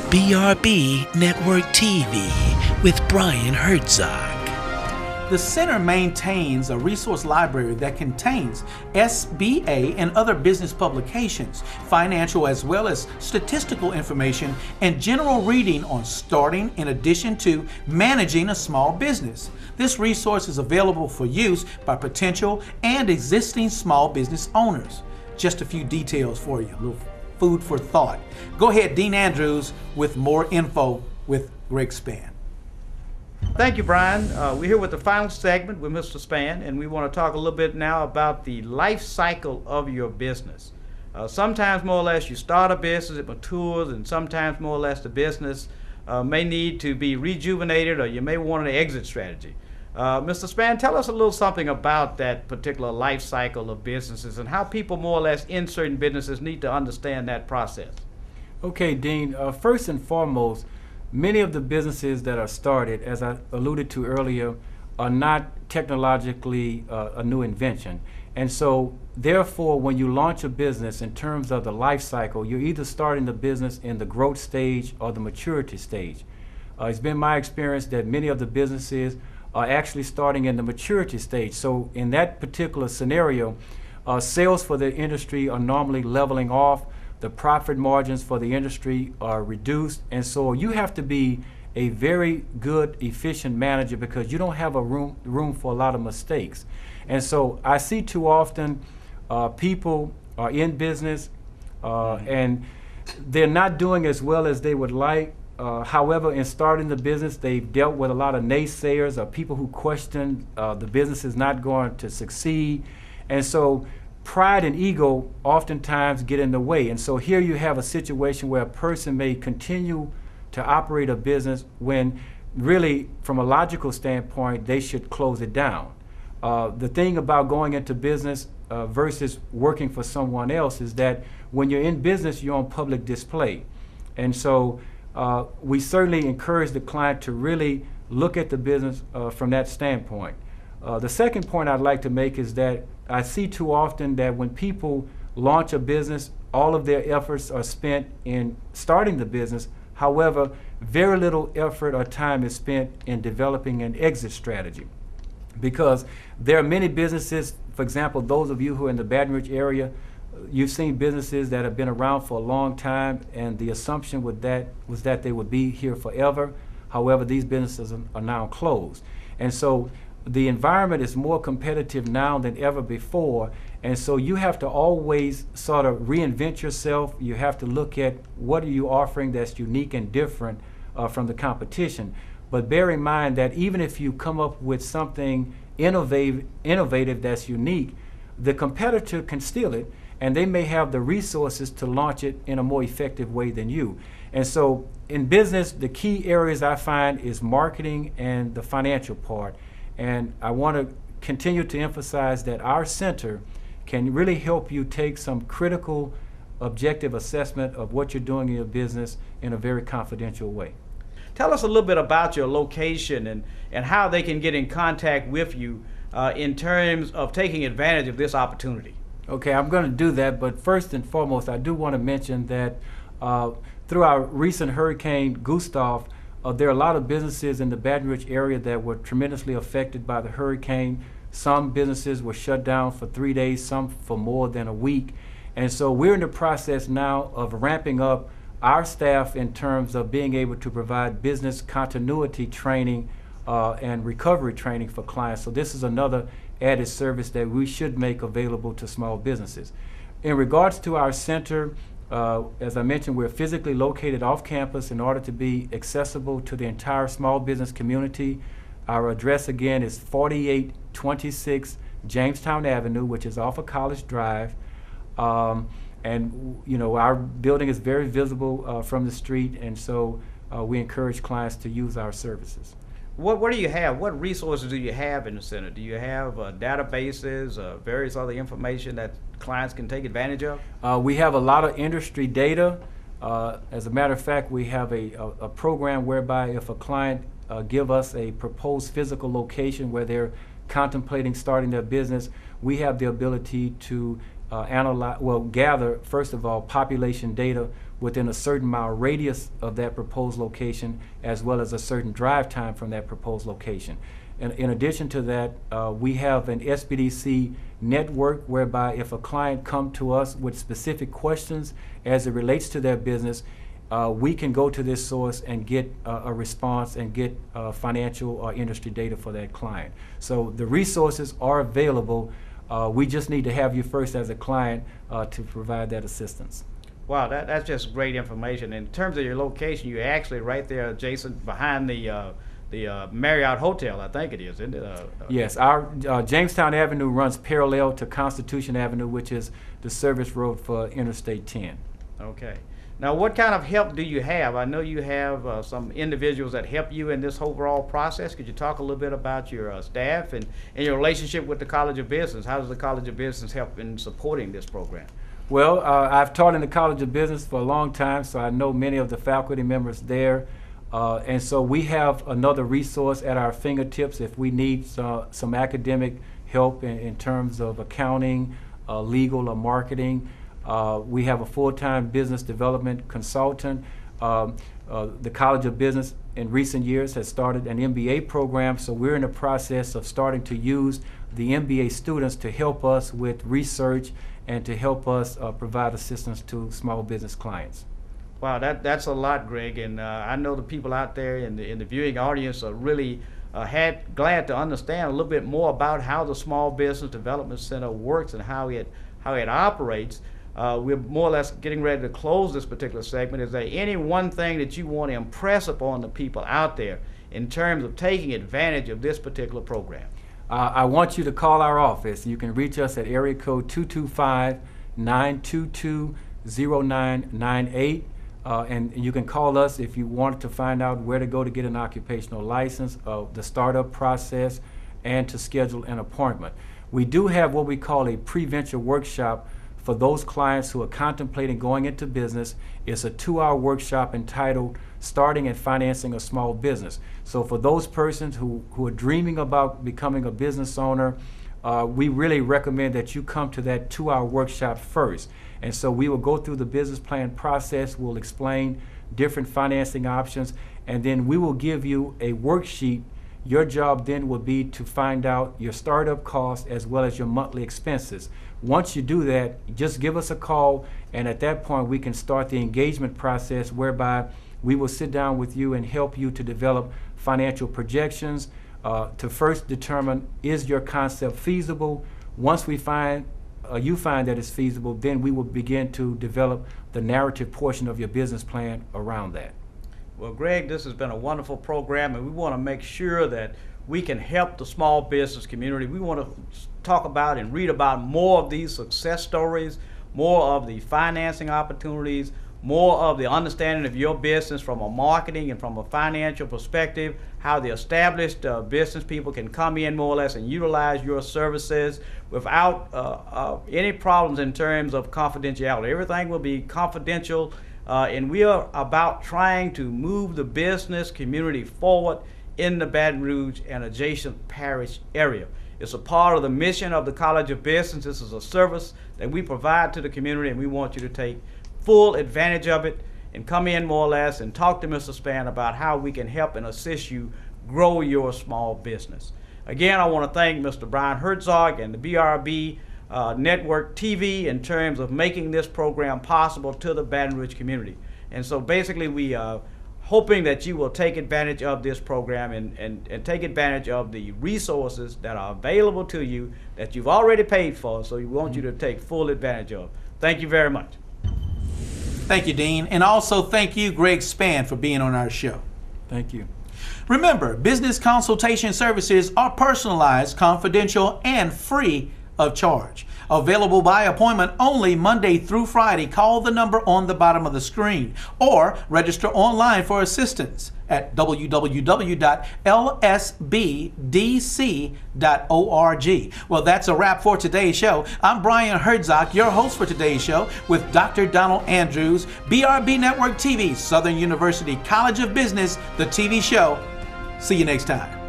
BRB Network TV with Brian Herzog. The Center maintains a resource library that contains SBA and other business publications, financial as well as statistical information, and general reading on starting in addition to managing a small business. This resource is available for use by potential and existing small business owners. Just a few details for you, a little food for thought. Go ahead, Dean Andrews, with more info with Greg Spann. Thank you, Brian. We're here with the final segment with Mr. Spann, and we want to talk a little bit now about the life cycle of your business. Sometimes more or less you start a business, it matures, and sometimes more or less the business may need to be rejuvenated, or you may want an exit strategy. Mr. Spann, tell us a little something about that particular life cycle of businesses and how people more or less in certain businesses need to understand that process. Okay, Dean. First and foremost, many of the businesses that are started, as I alluded to earlier, are not technologically a new invention. And so, therefore, when you launch a business in terms of the life cycle, you're either starting the business in the growth stage or the maturity stage. It's been my experience that many of the businesses are actually starting in the maturity stage. So in that particular scenario, sales for the industry are normally leveling off. The profit margins for the industry are reduced, and so you have to be a very good, efficient manager because you don't have a room for a lot of mistakes. And so I see too often people are in business and they're not doing as well as they would like. However, in starting the business, they've dealt with a lot of naysayers or people who question the business is not going to succeed. And so pride and ego oftentimes get in the way. And so here you have a situation where a person may continue to operate a business when really, from a logical standpoint, they should close it down. The thing about going into business versus working for someone else is that when you're in business, you're on public display. And so we certainly encourage the client to really look at the business from that standpoint. The second point I'd like to make is that I see too often that when people launch a business, all of their efforts are spent in starting the business. However, very little effort or time is spent in developing an exit strategy. Because there are many businesses, for example, those of you who are in the Baton Rouge area, you've seen businesses that have been around for a long time, and the assumption was that they would be here forever. However, these businesses are now closed. And so the environment is more competitive now than ever before, and so you have to always sort of reinvent yourself. You have to look at what are you offering that's unique and different from the competition. But bear in mind that even if you come up with something innovative that's unique, the competitor can steal it, and they may have the resources to launch it in a more effective way than you. And so in business, the key areas I find is marketing and the financial part. And I want to continue to emphasize that our center can really help you take some critical, objective assessment of what you're doing in your business in a very confidential way. Tell us a little bit about your location and how they can get in contact with you in terms of taking advantage of this opportunity. Okay, I'm going to do that, but first and foremost, I do want to mention that through our recent Hurricane Gustav, there are a lot of businesses in the Baton Rouge area that were tremendously affected by the hurricane. Some businesses were shut down for 3 days, some for more than a week. And so we're in the process now of ramping up our staff in terms of being able to provide business continuity training and recovery training for clients. So this is another added service that we should make available to small businesses. In regards to our center, as I mentioned, we're physically located off campus in order to be accessible to the entire small business community. Our address again is 4826 Jamestown Avenue, which is off of College Drive. And you know, our building is very visible from the street, and so we encourage clients to use our services. What do you have? What resources do you have in the center? Do you have databases, various other information that clients can take advantage of? We have a lot of industry data. As a matter of fact, we have a program whereby if a client give us a proposed physical location where they're contemplating starting their business, we have the ability to gather, first of all, population data within a certain mile radius of that proposed location, as well as a certain drive time from that proposed location. And in addition to that, we have an SBDC network whereby if a client comes to us with specific questions as it relates to their business, we can go to this source and get a response and get financial or industry data for that client. So the resources are available. We just need to have you first as a client to provide that assistance. Wow, that's just great information. In terms of your location, you're actually right there adjacent behind the Marriott Hotel, I think it is, isn't it? Yes, our Jamestown Avenue runs parallel to Constitution Avenue, which is the service road for Interstate 10. Okay. Now, what kind of help do you have? I know you have some individuals that help you in this overall process. Could you talk a little bit about your staff and your relationship with the College of Business? How does the College of Business help in supporting this program? Well, I've taught in the College of Business for a long time, so I know many of the faculty members there. And so we have another resource at our fingertips if we need some academic help in terms of accounting, legal, or marketing. We have a full-time business development consultant. The College of Business in recent years has started an MBA program, so we're in the process of starting to use the MBA students to help us with research and to help us provide assistance to small business clients. Wow, that's a lot, Greg, and I know the people out there in the viewing audience are really glad to understand a little bit more about how the Small Business Development Center works and how it operates. We're more or less getting ready to close this particular segment. Is there any one thing that you want to impress upon the people out there in terms of taking advantage of this particular program? I want you to call our office. You can reach us at area code 225-922-0998. And you can call us if you want to find out where to go to get an occupational license, the startup process, and to schedule an appointment. We do have what we call a pre-venture workshop for those clients who are contemplating going into business. It's a 2-hour workshop entitled Starting and Financing a Small Business. So for those persons who are dreaming about becoming a business owner, we really recommend that you come to that 2-hour workshop first. And so we will go through the business plan process, we'll explain different financing options, and then we will give you a worksheet. Your job then will be to find out your startup costs as well as your monthly expenses. Once you do that, just give us a call, and at that point we can start the engagement process whereby we will sit down with you and help you to develop financial projections to first determine, is your concept feasible? Once we find you find that it's feasible, then we will begin to develop the narrative portion of your business plan around that. Well, Greg, this has been a wonderful program, and we want to make sure that we can help the small business community. We want to talk about and read about more of these success stories, more of the financing opportunities, more of the understanding of your business from a marketing and from a financial perspective, how the established business people can come in more or less and utilize your services without any problems in terms of confidentiality. Everything will be confidential, and we are about trying to move the business community forward in the Baton Rouge and adjacent parish area. It's a part of the mission of the College of Business. This is a service that we provide to the community, and we want you to take full advantage of it and come in more or less and talk to Mr. Spann about how we can help and assist you grow your small business. Again, I want to thank Mr. Brian Herzog and the BRB Network TV in terms of making this program possible to the Baton Rouge community. And so basically we are hoping that you will take advantage of this program and take advantage of the resources that are available to you that you've already paid for, so we want you to take full advantage of. Thank you very much. Thank you, Dean. And also thank you, Greg Spann, for being on our show. Thank you. Remember, business consultation services are personalized, confidential, and free of charge. Available by appointment only Monday through Friday. Call the number on the bottom of the screen or register online for assistance at www.lsbdc.org. Well, that's a wrap for today's show. I'm Brian Herzog, your host for today's show with Dr. Donald Andrews, BRB Network TV, Southern University College of Business, the TV show. See you next time.